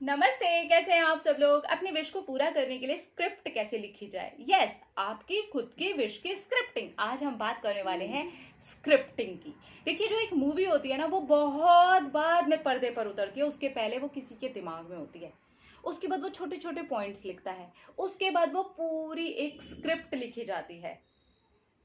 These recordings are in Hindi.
नमस्ते। कैसे हैं आप सब लोग? अपनी विश को पूरा करने के लिए स्क्रिप्ट कैसे लिखी जाए? यस, आपकी खुद की विश की स्क्रिप्टिंग। आज हम बात करने वाले हैं स्क्रिप्टिंग की। देखिए, जो एक मूवी होती है ना, वो बहुत बाद में पर्दे पर उतरती है। उसके पहले वो किसी के दिमाग में होती है। उसके बाद वो छोटे छोटे पॉइंट्स लिखता है। उसके बाद वो पूरी एक स्क्रिप्ट लिखी जाती है,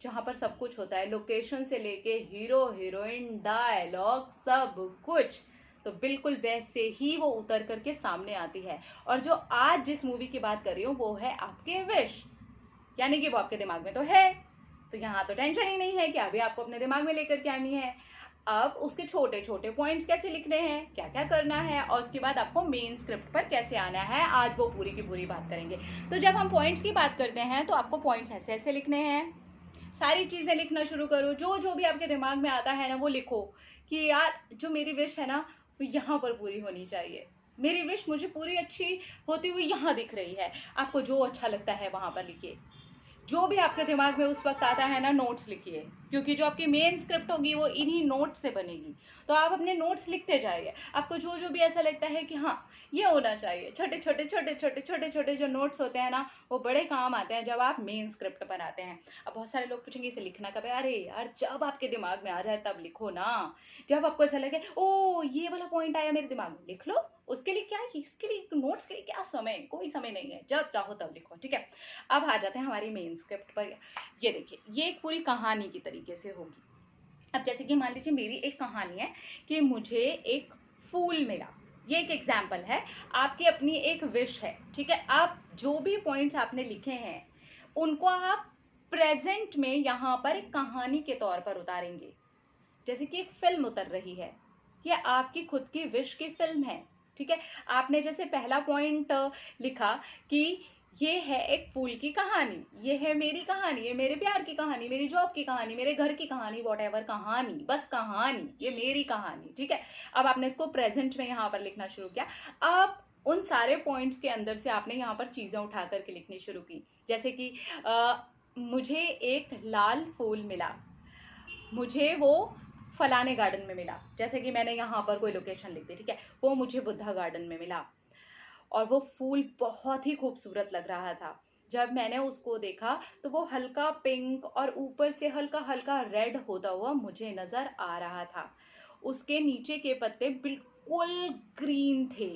जहां पर सब कुछ होता है, लोकेशन से लेके हीरो हीरोइन, डायलॉग, सब कुछ। तो बिल्कुल वैसे ही वो उतर करके सामने आती है। और जो आज जिस मूवी की बात कर रही हूँ वो है आपके विश, यानी कि वो आपके दिमाग में तो है। तो यहाँ तो टेंशन ही नहीं है कि अभी आपको अपने दिमाग में लेकर के आनी है। अब उसके छोटे छोटे पॉइंट्स कैसे लिखने हैं, क्या क्या करना है, और उसके बाद आपको मेन स्क्रिप्ट पर कैसे आना है, आज वो पूरी की पूरी बात करेंगे। तो जब हम पॉइंट्स की बात करते हैं तो आपको पॉइंट्स ऐसे ऐसे लिखने हैं। सारी चीज़ें लिखना शुरू करो, जो जो भी आपके दिमाग में आता है ना वो लिखो कि यार जो मेरी विश है ना वो यहाँ पर पूरी होनी चाहिए। मेरी विश मुझे पूरी अच्छी होती हुई यहाँ दिख रही है। आपको जो अच्छा लगता है वहाँ पर लिखिए। जो भी आपके दिमाग में उस वक्त आता है ना, नोट्स लिखिए, क्योंकि जो आपकी मेन स्क्रिप्ट होगी वो इन्हीं नोट्स से बनेगी। तो आप अपने नोट्स लिखते जाइए। आपको जो जो भी ऐसा लगता है कि हाँ ये होना चाहिए, छोटे छोटे छोटे छोटे छोटे छोटे जो नोट्स होते हैं ना, वो बड़े काम आते हैं जब आप मेन स्क्रिप्ट बनाते हैं। अब बहुत सारे लोग पूछेंगे इसे लिखना कब है? अरे यार, जब आपके दिमाग में आ जाए तब लिखो ना। जब आपको ऐसा लगे ओ ये वाला पॉइंट आया मेरे दिमाग में, लिख लो। उसके लिए क्या, इसके लिए नोट्स के लिए क्या समय, कोई समय नहीं है, जब चाहो तब लिखो, ठीक है। अब आ जाते हैं हमारी मेन स्क्रिप्ट पर। ये देखिए, ये एक पूरी कहानी की तरीके से होगी। अब जैसे कि मान लीजिए मेरी एक कहानी है कि मुझे एक फूल मिला। ये एक एग्जाम्पल है। आपकी अपनी एक विश है, ठीक है। आप जो भी पॉइंट्स आपने लिखे हैं उनको आप प्रेजेंट में यहाँ पर एक कहानी के तौर पर उतारेंगे। जैसे कि एक फिल्म उतर रही है, ये आपकी खुद की विश की फिल्म है, ठीक है। आपने जैसे पहला पॉइंट लिखा कि ये है एक फूल की कहानी, ये है मेरी कहानी, ये मेरे प्यार की कहानी, मेरी जॉब की कहानी, मेरे घर की कहानी, वॉट एवर कहानी, बस कहानी, ये मेरी कहानी, ठीक है। अब आपने इसको प्रेजेंट में यहाँ पर लिखना शुरू किया। अब उन सारे पॉइंट्स के अंदर से आपने यहाँ पर चीजें उठा करके लिखनी शुरू की। जैसे कि मुझे एक लाल फूल मिला, मुझे वो फलाने गार्डन में मिला। जैसे कि मैंने यहाँ पर कोई लोकेशन लिख दी, ठीक है। वो मुझे बुद्धा गार्डन में मिला और वो फूल बहुत ही खूबसूरत लग रहा था। जब मैंने उसको देखा तो वो हल्का पिंक और ऊपर से हल्का हल्का रेड होता हुआ मुझे नजर आ रहा था। उसके नीचे के पत्ते बिल्कुल ग्रीन थे।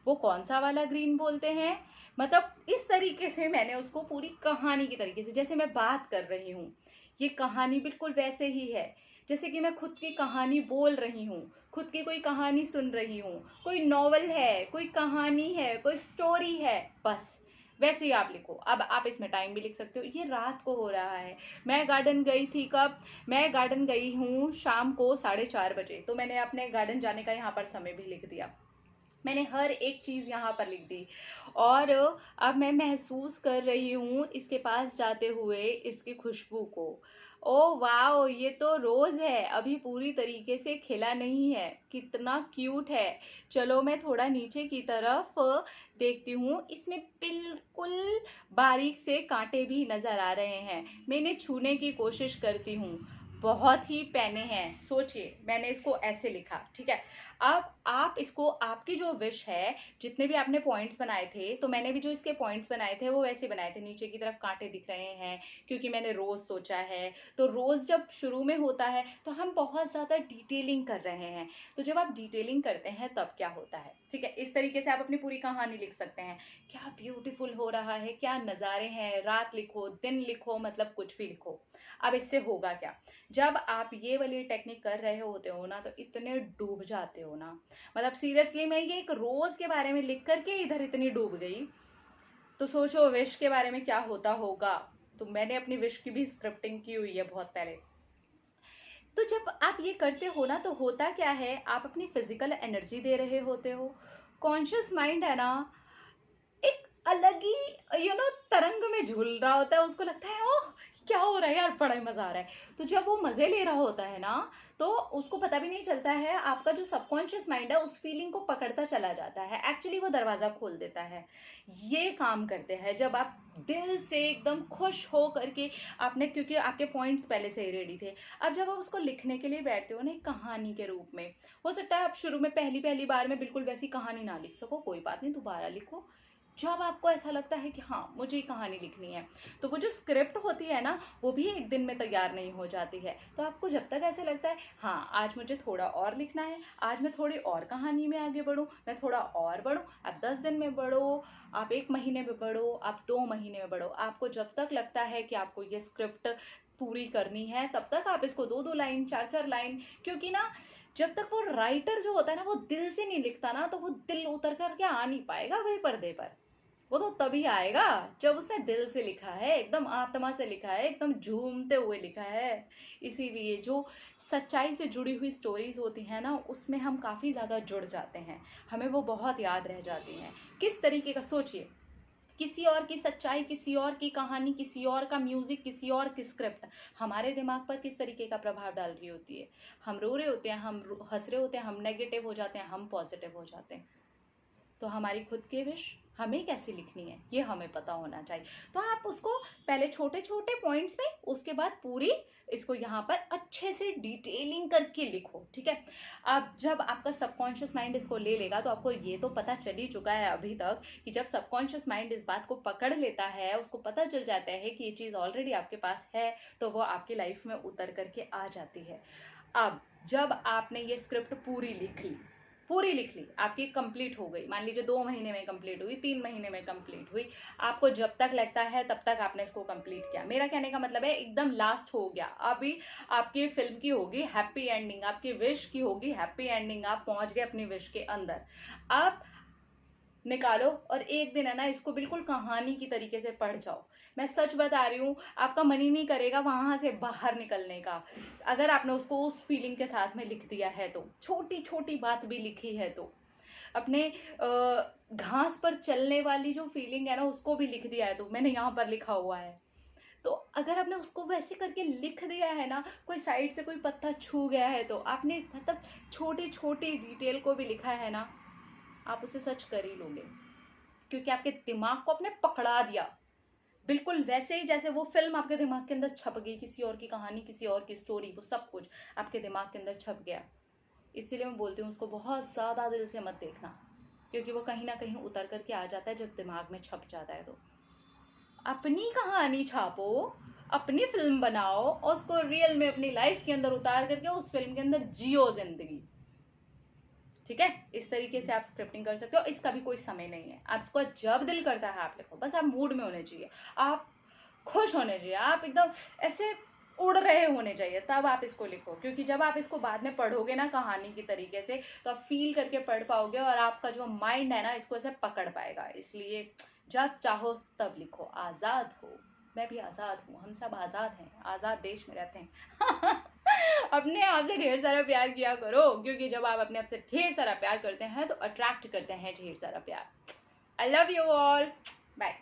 वो कौन सा वाला ग्रीन बोलते हैं, मतलब इस तरीके से मैंने उसको पूरी कहानी की तरीके से, जैसे मैं बात कर रही हूँ, ये कहानी बिल्कुल वैसे ही है जैसे कि मैं खुद की कहानी बोल रही हूँ, खुद की कोई कहानी सुन रही हूँ। कोई नॉवल है, कोई कहानी है, कोई स्टोरी है, बस वैसे ही आप लिखो। अब आप इसमें टाइम भी लिख सकते हो। ये रात को हो रहा है, मैं गार्डन गई थी कब, मैं गार्डन गई हूँ शाम को 4:30 बजे। तो मैंने अपने गार्डन जाने का यहाँ पर समय भी लिख दिया। मैंने हर एक चीज़ यहाँ पर लिख दी। और अब मैं महसूस कर रही हूँ इसके पास जाते हुए इसकी खुशबू को। ओ वाओ, ये तो रोज़ है, अभी पूरी तरीके से खिला नहीं है, कितना क्यूट है। चलो मैं थोड़ा नीचे की तरफ देखती हूँ, इसमें बिल्कुल बारीक से कांटे भी नज़र आ रहे हैं। मैं इन्हें छूने की कोशिश करती हूँ। बहुत ही पैने हैं, सोचिए मैंने इसको ऐसे लिखा, ठीक है। अब आप इसको, आपकी जो विश है, जितने भी आपने पॉइंट्स बनाए थे, तो मैंने भी जो इसके पॉइंट्स बनाए थे वो वैसे बनाए थे। नीचे की तरफ कांटे दिख रहे हैं क्योंकि मैंने रोज सोचा है। तो रोज जब शुरू में होता है तो हम बहुत ज्यादा डिटेलिंग कर रहे हैं। तो जब आप डिटेलिंग करते हैं तब क्या होता है, ठीक है। इस तरीके से आप अपनी पूरी कहानी लिख सकते हैं। क्या ब्यूटीफुल हो रहा है, क्या नज़ारे हैं, रात लिखो, दिन लिखो, मतलब कुछ भी लिखो। अब इससे होगा क्या, जब आप ये वाली टेक्निक कर रहे होते हो ना तो इतने डूब जाते हो ना, मतलब सीरियसली मैं ये एक रोज के बारे में लिख करके इधर इतनी डूब गई, तो सोचो विश के बारे में क्या होता होगा। तो मैंने अपनी विश की भी स्क्रिप्टिंग की हुई है बहुत पहले। तो जब आप ये करते हो ना तो होता क्या है, आप अपनी फिजिकल एनर्जी दे रहे होते हो। कॉन्शियस माइंड है ना, एक अलग ही तरंग में झूल रहा होता है। उसको लगता है ओह क्या हो रहा है यार, बड़ा ही मजा आ रहा है। तो जब वो मजे ले रहा होता है ना, तो उसको पता भी नहीं चलता है, आपका जो सबकॉन्शियस माइंड है उस फीलिंग को पकड़ता चला जाता है, एक्चुअली वो दरवाजा खोल देता है। ये काम करते हैं जब आप दिल से एकदम खुश हो करके आपने, क्योंकि आपके पॉइंट्स पहले से ही रेडी थे, अब जब आप उसको लिखने के लिए बैठते हो ना एक कहानी के रूप में, हो सकता है आप शुरू में पहली पहली बार में बिल्कुल वैसी कहानी ना लिख सको, कोई बात नहीं, दोबारा लिखो। जब आपको ऐसा लगता है कि हाँ मुझे ये कहानी लिखनी है, तो वो जो स्क्रिप्ट होती है ना वो भी एक दिन में तैयार नहीं हो जाती है। तो आपको जब तक ऐसे लगता है हाँ आज मुझे थोड़ा और लिखना है, आज मैं थोड़ी और कहानी में आगे बढ़ूँ, मैं थोड़ा और बढ़ूँ, आप 10 दिन में बढ़ो, आप 1 महीने में बढ़ो, आप 2 महीने में बढ़ो, आपको जब तक लगता है कि आपको ये स्क्रिप्ट पूरी करनी है तब तक आप इसको 2-2 लाइन 4-4 लाइन, क्योंकि ना जब तक वो राइटर जो होता है ना वो दिल से नहीं लिखता ना, तो वो दिल उतर करके आ नहीं पाएगा वही पर्दे पर। वो तो तभी आएगा जब उसने दिल से लिखा है, एकदम आत्मा से लिखा है, एकदम झूमते हुए लिखा है। इसीलिए जो सच्चाई से जुड़ी हुई स्टोरीज होती हैं ना उसमें हम काफ़ी ज़्यादा जुड़ जाते हैं, हमें वो बहुत याद रह जाती हैं। किस तरीके का सोचिए, किसी और की सच्चाई, किसी और की कहानी, किसी और का म्यूजिक, किसी और की स्क्रिप्ट हमारे दिमाग पर किस तरीके का प्रभाव डाल रही होती है। हम रो रहे होते हैं, हम हंस रहे होते हैं, हम नेगेटिव हो जाते हैं, हम पॉजिटिव हो जाते हैं। तो हमारी खुद की विश हमें कैसे लिखनी है ये हमें पता होना चाहिए। तो आप उसको पहले छोटे छोटे पॉइंट्स में, उसके बाद पूरी इसको यहाँ पर अच्छे से डिटेलिंग करके लिखो, ठीक है। अब जब आपका सबकॉन्शियस माइंड इसको ले लेगा तो आपको ये तो पता चल ही चुका है अभी तक कि जब सबकॉन्शियस माइंड इस बात को पकड़ लेता है, उसको पता चल जाता है कि ये चीज़ ऑलरेडी आपके पास है, तो वो आपकी लाइफ में उतर करके आ जाती है। अब जब आपने ये स्क्रिप्ट पूरी लिख ली, आपकी कंप्लीट हो गई, मान लीजिए 2 महीने में कंप्लीट हुई, 3 महीने में कंप्लीट हुई, आपको जब तक लगता है तब तक आपने इसको कंप्लीट किया। मेरा कहने का मतलब है एकदम लास्ट हो गया, अभी आपकी फिल्म की होगी हैप्पी एंडिंग, आपकी विश की होगी हैप्पी एंडिंग, आप पहुंच गए अपनी विश के अंदर। आप निकालो और एक दिन है ना इसको बिल्कुल कहानी की तरीके से पढ़ जाओ। मैं सच बता रही हूँ, आपका मन ही नहीं करेगा वहां से बाहर निकलने का, अगर आपने उसको उस फीलिंग के साथ में लिख दिया है तो, छोटी छोटी बात भी लिखी है तो, अपने घास पर चलने वाली जो फीलिंग है ना उसको भी लिख दिया है तो, मैंने यहाँ पर लिखा हुआ है। तो अगर आपने उसको वैसे करके लिख दिया है ना, कोई साइड से कोई पत्ता छू गया है तो आपने मतलब छोटी छोटी डिटेल को भी लिखा है ना, आप उसे सच कर ही लोगे, क्योंकि आपके दिमाग को आपने पकड़ा दिया, बिल्कुल वैसे ही जैसे वो फिल्म आपके दिमाग के अंदर छप गई, किसी और की कहानी, किसी और की स्टोरी, वो सब कुछ आपके दिमाग के अंदर छप गया। इसीलिए मैं बोलती हूँ उसको बहुत ज़्यादा दिल से मत देखना, क्योंकि वो कहीं ना कहीं उतर करके आ जाता है जब दिमाग में छप जाता है। तो अपनी कहानी छापो, अपनी फिल्म बनाओ और उसको रियल में अपनी लाइफ के अंदर उतार करके उस फिल्म के अंदर जियो जिंदगी, ठीक है। इस तरीके से आप स्क्रिप्टिंग कर सकते हो, इसका भी कोई समय नहीं है, आपको जब दिल करता है आप लिखो, बस आप मूड में होने चाहिए, आप खुश होने चाहिए, आप एकदम ऐसे उड़ रहे होने चाहिए, तब आप इसको लिखो। क्योंकि जब आप इसको बाद में पढ़ोगे ना कहानी की तरीके से, तो आप फील करके पढ़ पाओगे और आपका जो माइंड है ना इसको ऐसे पकड़ पाएगा। इसलिए जब चाहो तब लिखो, आज़ाद हो, मैं भी आज़ाद हूँ, हम सब आज़ाद हैं, आज़ाद देश में रहते हैं। अपने आप से ढेर सारा प्यार किया करो, क्योंकि जब आप अपने आप से ढेर सारा प्यार करते हैं तो अट्रैक्ट करते हैं ढेर सारा प्यार। I love you all, bye.